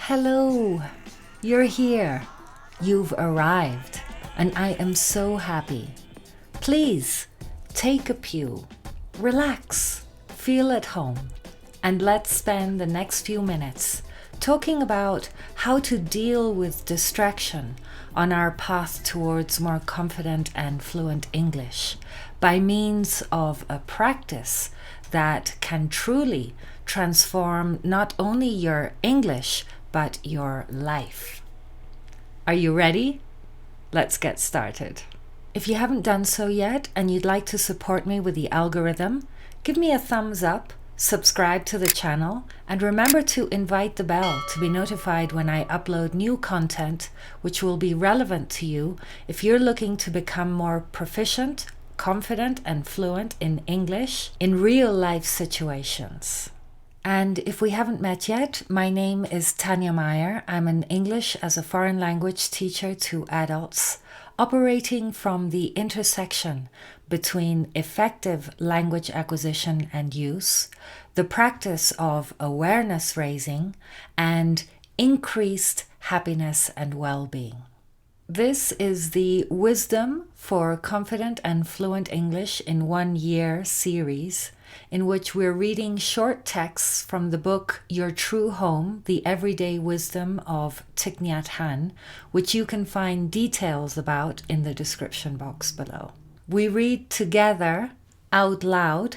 Hello, you're here. You've arrived, and I am so happy. Please take a pew, relax, feel at home, and let's spend the next few minutes talking about how to deal with distraction on our path towards more confident and fluent English by means of a practice that can truly transform not only your English but your life. Are you ready? Let's get started. If you haven't done so yet and you'd like to support me with the algorithm, give me a thumbs up, subscribe to the channel, and remember to invite the bell to be notified when I upload new content which will be relevant to you if you're looking to become more proficient, confident, and fluent in English in real life situations. And if we haven't met yet, my name is Tanya Meyer. I'm an English as a foreign language teacher to adults, operating from the intersection between effective language acquisition and use, the practice of awareness raising, and increased happiness and well-being. This is the Wisdom for Confident and Fluent English in 1 Year series, in which we're reading short texts from the book Your True Home, The Everyday Wisdom of Thich Nhat Hanh, which you can find details about in the description box below. We read together, out loud,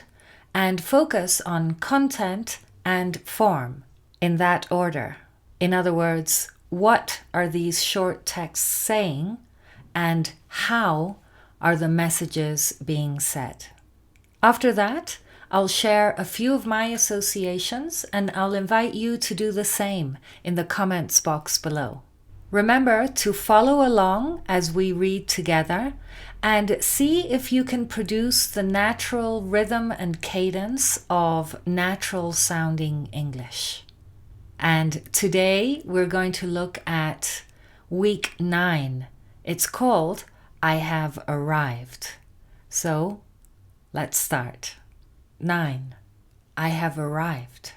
and focus on content and form in that order. In other words, what are these short texts saying, and how are the messages being said? After that, I'll share a few of my associations, and I'll invite you to do the same in the comments box below. Remember to follow along as we read together and see if you can produce the natural rhythm and cadence of natural sounding English. And today we're going to look at week 9. It's called I Have Arrived. So let's start. 9. I have arrived.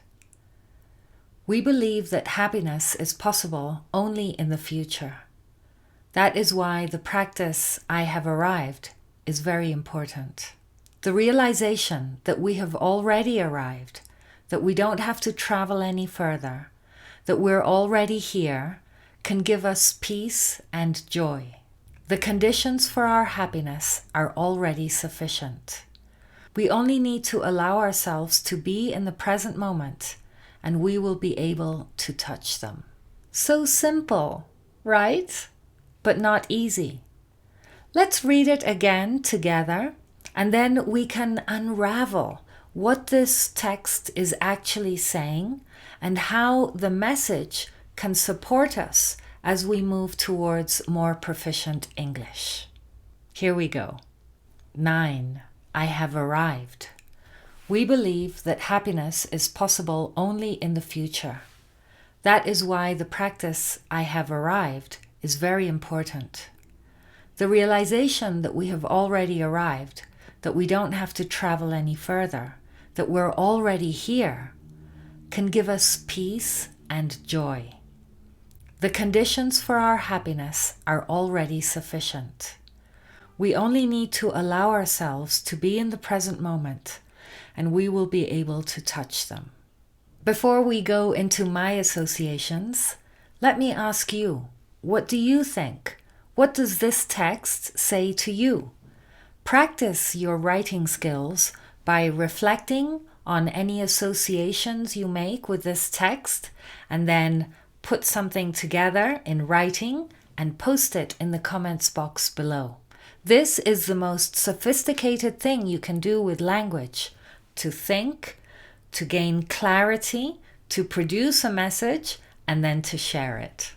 We believe that happiness is possible only in the future. That is why the practice I have arrived is very important. The realization that we have already arrived, that we don't have to travel any further, that we're already here, can give us peace and joy. The conditions for our happiness are already sufficient. We only need to allow ourselves to be in the present moment, and we will be able to touch them. So simple, right? But not easy. Let's read it again together, and then we can unravel what this text is actually saying and how the message can support us as we move towards more proficient English. Here we go. 9. I have arrived. We believe that happiness is possible only in the future. That is why the practice I have arrived is very important. The realization that we have already arrived, that we don't have to travel any further, that we're already here, can give us peace and joy. The conditions for our happiness are already sufficient. We only need to allow ourselves to be in the present moment, and we will be able to touch them. Before we go into my associations, let me ask you, what do you think? What does this text say to you? Practice your writing skills by reflecting on any associations you make with this text, and then put something together in writing and post it in the comments box below. This is the most sophisticated thing you can do with language: to think, to gain clarity, to produce a message, and then to share it.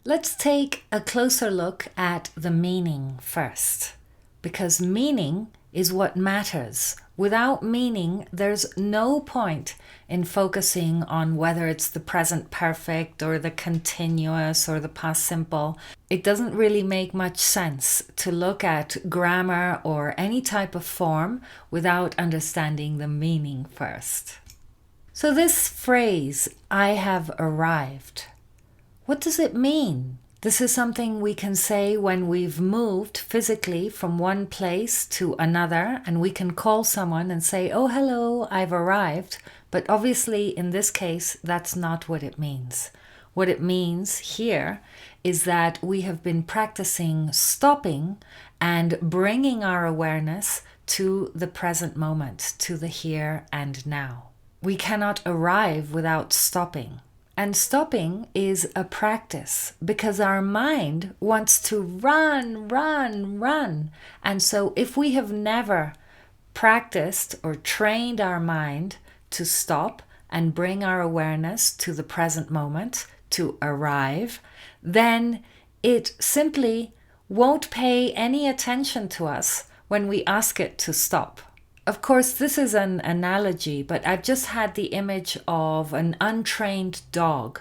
Let's take a closer look at the meaning first, because meaning is what matters. Without meaning, there's no point in focusing on whether it's the present perfect or the continuous or the past simple. It doesn't really make much sense to look at grammar or any type of form without understanding the meaning first. So this phrase, I have arrived, what does it mean? This is something we can say when we've moved physically from one place to another, and we can call someone and say, oh, hello, I've arrived. But obviously, in this case, that's not what it means. What it means here is that we have been practicing stopping and bringing our awareness to the present moment, to the here and now. We cannot arrive without stopping. And stopping is a practice because our mind wants to run, run, run. And so if we have never practiced or trained our mind to stop and bring our awareness to the present moment, to arrive, then it simply won't pay any attention to us when we ask it to stop. Of course, this is an analogy, but I've just had the image of an untrained dog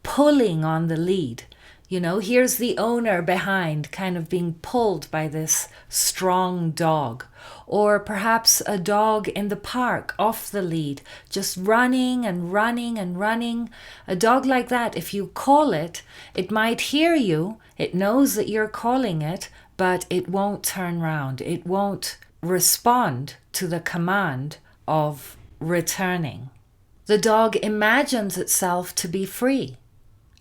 pulling on the lead. You know, here's the owner behind, kind of being pulled by this strong dog. Or perhaps a dog in the park off the lead, just running and running and running. A dog like that, if you call it, it might hear you. It knows that you're calling it, but it won't turn round. It won't respond to the command of returning. The dog imagines itself to be free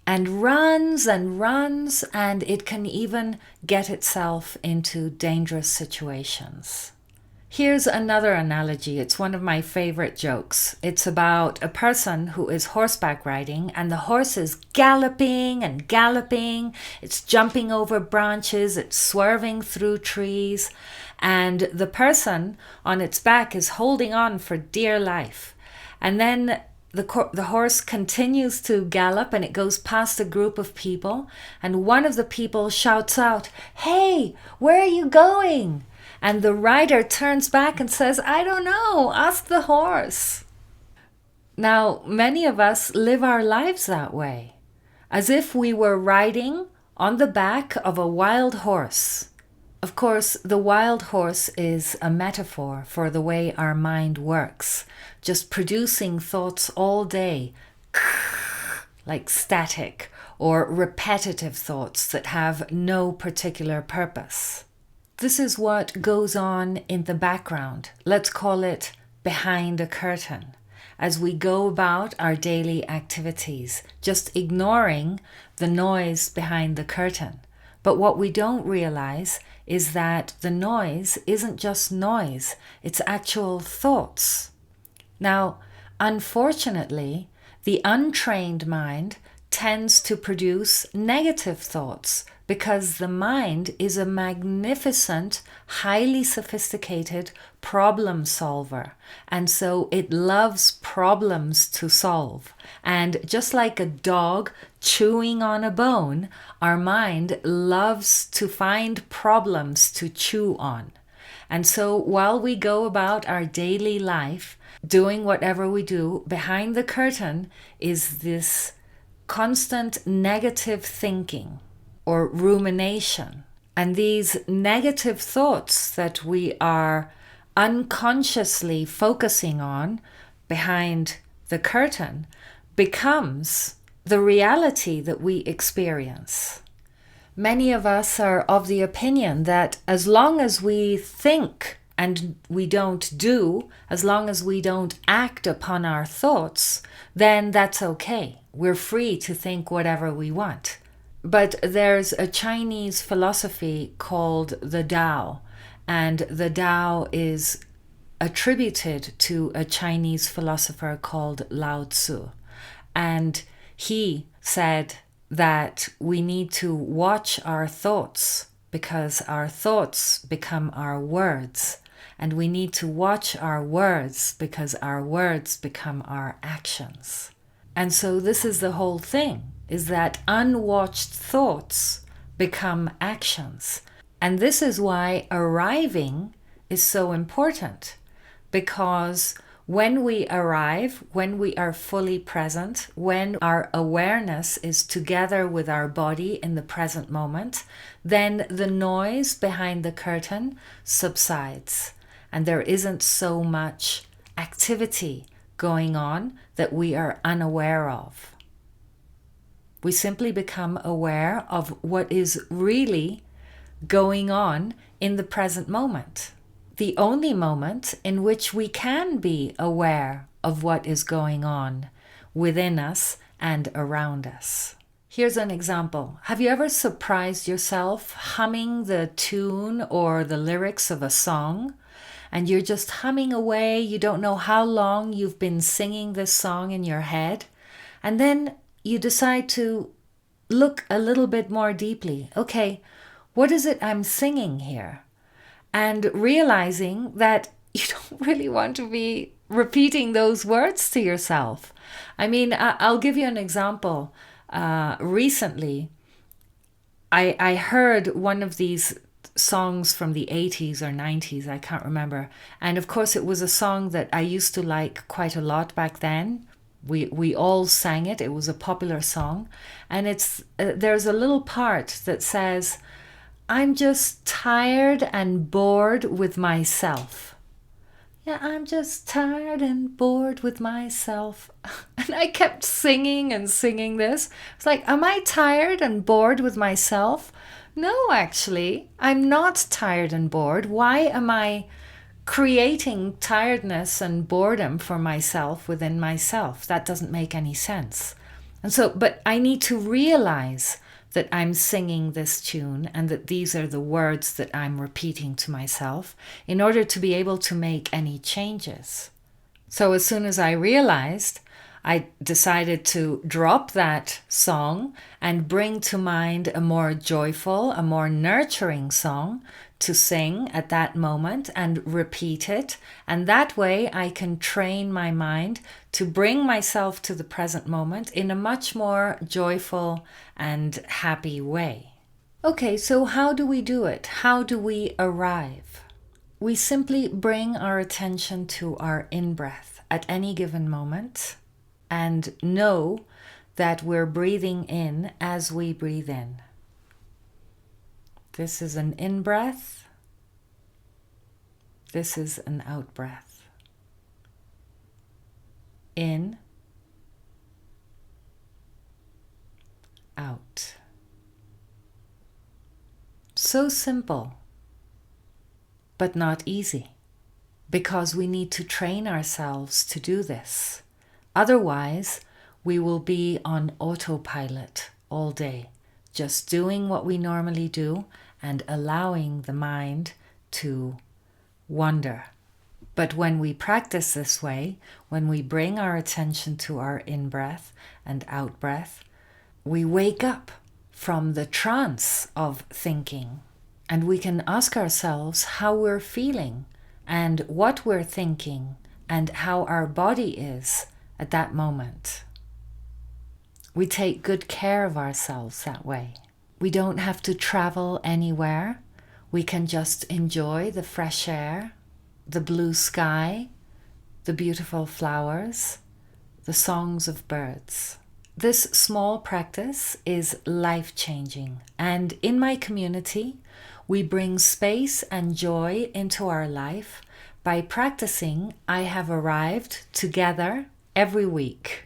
and runs, and it can even get itself into dangerous situations. Here's another analogy. It's one of my favorite jokes. It's about a person who is horseback riding, and the horse is galloping and galloping. It's jumping over branches. It's swerving through trees. And the person on its back is holding on for dear life. And then the horse continues to gallop, and it goes past a group of people. And one of the people shouts out, "Hey, where are you going?" And the rider turns back and says, "I don't know, ask the horse." Now, many of us live our lives that way, as if we were riding on the back of a wild horse. Of course, the wild horse is a metaphor for the way our mind works, just producing thoughts all day, like static or repetitive thoughts that have no particular purpose. This is what goes on in the background. Let's call it behind a curtain, as we go about our daily activities, just ignoring the noise behind the curtain. But what we don't realize is that the noise isn't just noise, it's actual thoughts. Now, unfortunately, the untrained mind tends to produce negative thoughts because the mind is a magnificent, highly sophisticated problem solver. And so it loves problems to solve. And just like a dog chewing on a bone, our mind loves to find problems to chew on. And so while we go about our daily life, doing whatever we do, behind the curtain is this constant negative thinking or rumination. And these negative thoughts that we are unconsciously focusing on behind the curtain becomes the reality that we experience. Many of us are of the opinion that as long as we think and we don't do, as long as we don't act upon our thoughts, then that's okay. We're free to think whatever we want. But there's a Chinese philosophy called the Tao, and the Tao is attributed to a Chinese philosopher called Lao Tzu. And he said that we need to watch our thoughts because our thoughts become our words. And we need to watch our words because our words become our actions. And so this is the whole thing, is that unwatched thoughts become actions. And this is why arriving is so important, because when we arrive, when we are fully present, when our awareness is together with our body in the present moment, then the noise behind the curtain subsides. And there isn't so much activity going on that we are unaware of. We simply become aware of what is really going on in the present moment. The only moment in which we can be aware of what is going on within us and around us. Here's an example. Have you ever surprised yourself humming the tune or the lyrics of a song? And you're just humming away. You don't know how long you've been singing this song in your head. And then you decide to look a little bit more deeply. Okay, what is it I'm singing here? And realizing that you don't really want to be repeating those words to yourself. I mean, I'll give you an example. Recently, I heard one of these songs from the 80s or 90s, I can't remember. And of course, it was a song that I used to like quite a lot back then. We all sang it. It was a popular song. And there's a little part that says, I'm just tired and bored with myself. Yeah, I'm just tired and bored with myself. And I kept singing and singing this. It's like, am I tired and bored with myself? No, actually, I'm not tired and bored. Why am I creating tiredness and boredom for myself within myself? That doesn't make any sense. And so, but I need to realize that I'm singing this tune and that these are the words that I'm repeating to myself in order to be able to make any changes. So as soon as I realized, I decided to drop that song and bring to mind a more joyful, a more nurturing song to sing at that moment and repeat it. And that way I can train my mind to bring myself to the present moment in a much more joyful and happy way. Okay, so how do we do it? How do we arrive? We simply bring our attention to our in-breath at any given moment and know that we're breathing in as we breathe in. This is an in-breath. This is an out-breath. In, out. So simple, but not easy, because we need to train ourselves to do this. Otherwise, we will be on autopilot all day, just doing what we normally do and allowing the mind to wander. But when we practice this way, when we bring our attention to our in-breath and out-breath, we wake up from the trance of thinking and we can ask ourselves how we're feeling and what we're thinking and how our body is at that moment. We take good care of ourselves that way. We don't have to travel anywhere. We can just enjoy the fresh air, the blue sky, the beautiful flowers, the songs of birds. This small practice is life-changing, and in my community, we bring space and joy into our life by practicing I Have Arrived together every week.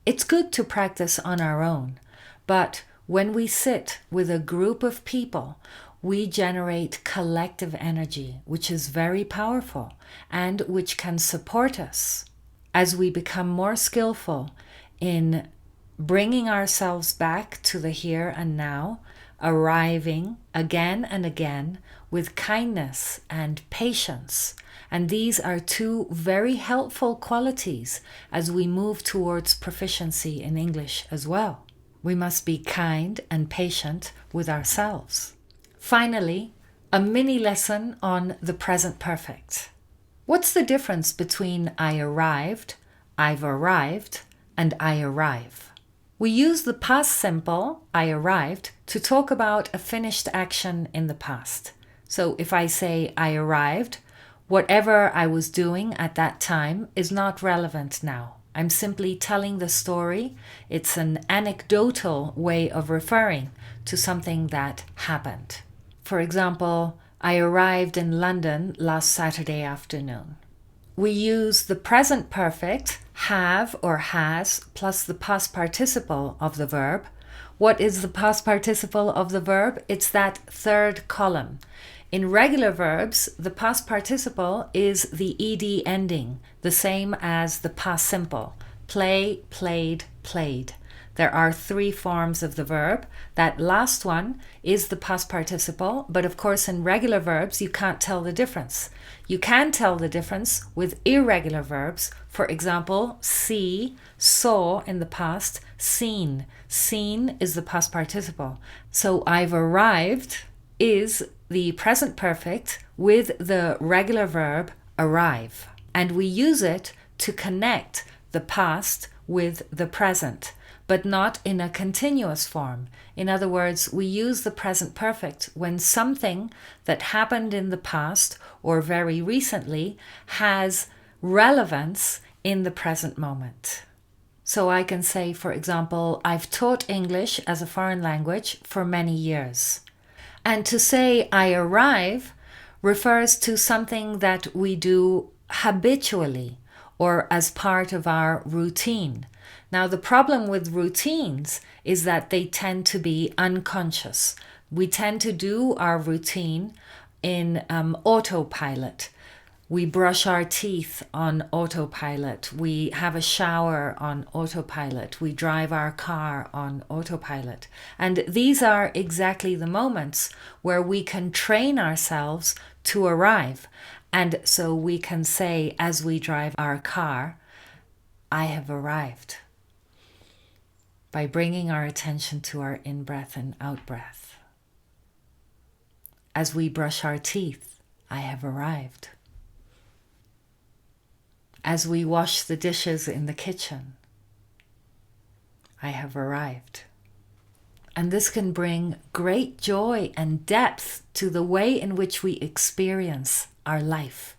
It's good to practice on our own, but when we sit with a group of people, we generate collective energy, which is very powerful and which can support us as we become more skillful in bringing ourselves back to the here and now, arriving again and again with kindness and patience. And these are two very helpful qualities as we move towards proficiency in English as well. We must be kind and patient with ourselves. Finally, a mini lesson on the present perfect. What's the difference between I arrived, I've arrived, and I arrive? We use the past simple, I arrived, to talk about a finished action in the past. So if I say I arrived, whatever I was doing at that time is not relevant now. I'm simply telling the story. It's an anecdotal way of referring to something that happened. For example, I arrived in London last Saturday afternoon. we use the present perfect, have or has, plus the past participle of the verb. What is the past participle of the verb? It's that third column. In regular verbs, the past participle is the ed ending, the same as the past simple. Play, played, played. There are 3 forms of the verb. That last one is the past participle, but of course in regular verbs you can't tell the difference. You can tell the difference with irregular verbs. For example, see, saw in the past, seen. Seen is the past participle. So I've arrived is the present perfect with the regular verb arrive. And we use it to connect the past with the present, but not in a continuous form. In other words, we use the present perfect when something that happened in the past or very recently has relevance in the present moment. So I can say, for example, I've taught English as a foreign language for many years. And to say I arrive refers to something that we do habitually or as part of our routine. Now, the problem with routines is that they tend to be unconscious. We tend to do our routine in autopilot. We brush our teeth on autopilot. We have a shower on autopilot. We drive our car on autopilot. And these are exactly the moments where we can train ourselves to arrive. And so we can say, as we drive our car, I have arrived. By bringing our attention to our in-breath and out-breath. As we brush our teeth, I have arrived. As we wash the dishes in the kitchen, I have arrived. And this can bring great joy and depth to the way in which we experience our life.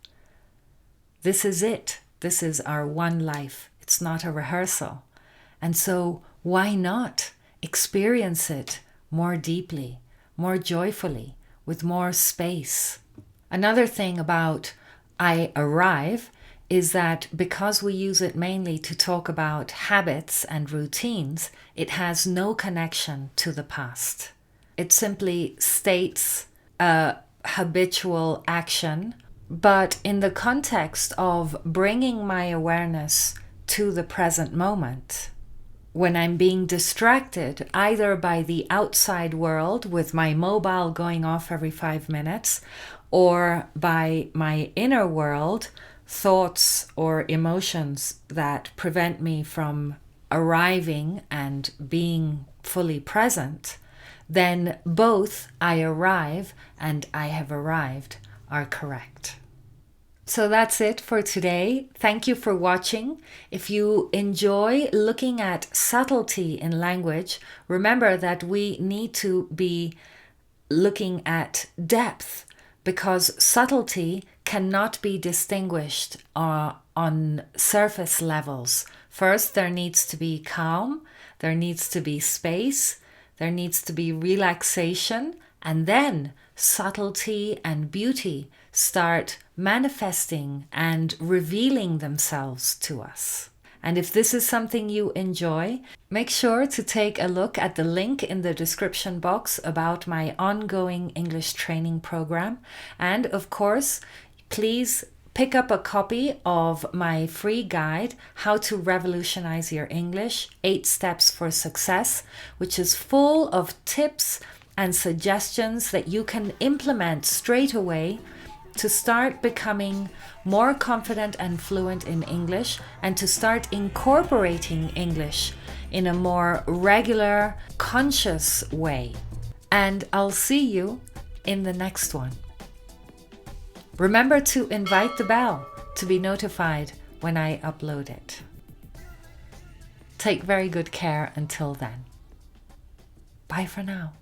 This is it. This is our one life. It's not a rehearsal. And so why not experience it more deeply, more joyfully, with more space? Another thing about I arrive is that because we use it mainly to talk about habits and routines, it has no connection to the past. It simply states a habitual action, but in the context of bringing my awareness to the present moment, when I'm being distracted either by the outside world with my mobile going off every 5 minutes or by my inner world, thoughts or emotions that prevent me from arriving and being fully present, then both I arrive and I have arrived are correct. So that's it for today. Thank you for watching. If you enjoy looking at subtlety in language, remember that we need to be looking at depth, because subtlety cannot be distinguished on surface levels. First, there needs to be calm, there needs to be space, there needs to be relaxation, and then subtlety and beauty start manifesting and revealing themselves to us. And if this is something you enjoy, make sure to take a look at the link in the description box about my ongoing English training program. And of course, please pick up a copy of my free guide, How to Revolutionize Your English, 8 Steps for Success, which is full of tips and suggestions that you can implement straight away to start becoming more confident and fluent in English, and to start incorporating English in a more regular, conscious way. And I'll see you in the next one. Remember to invite the bell to be notified when I upload it. Take very good care until then. Bye for now.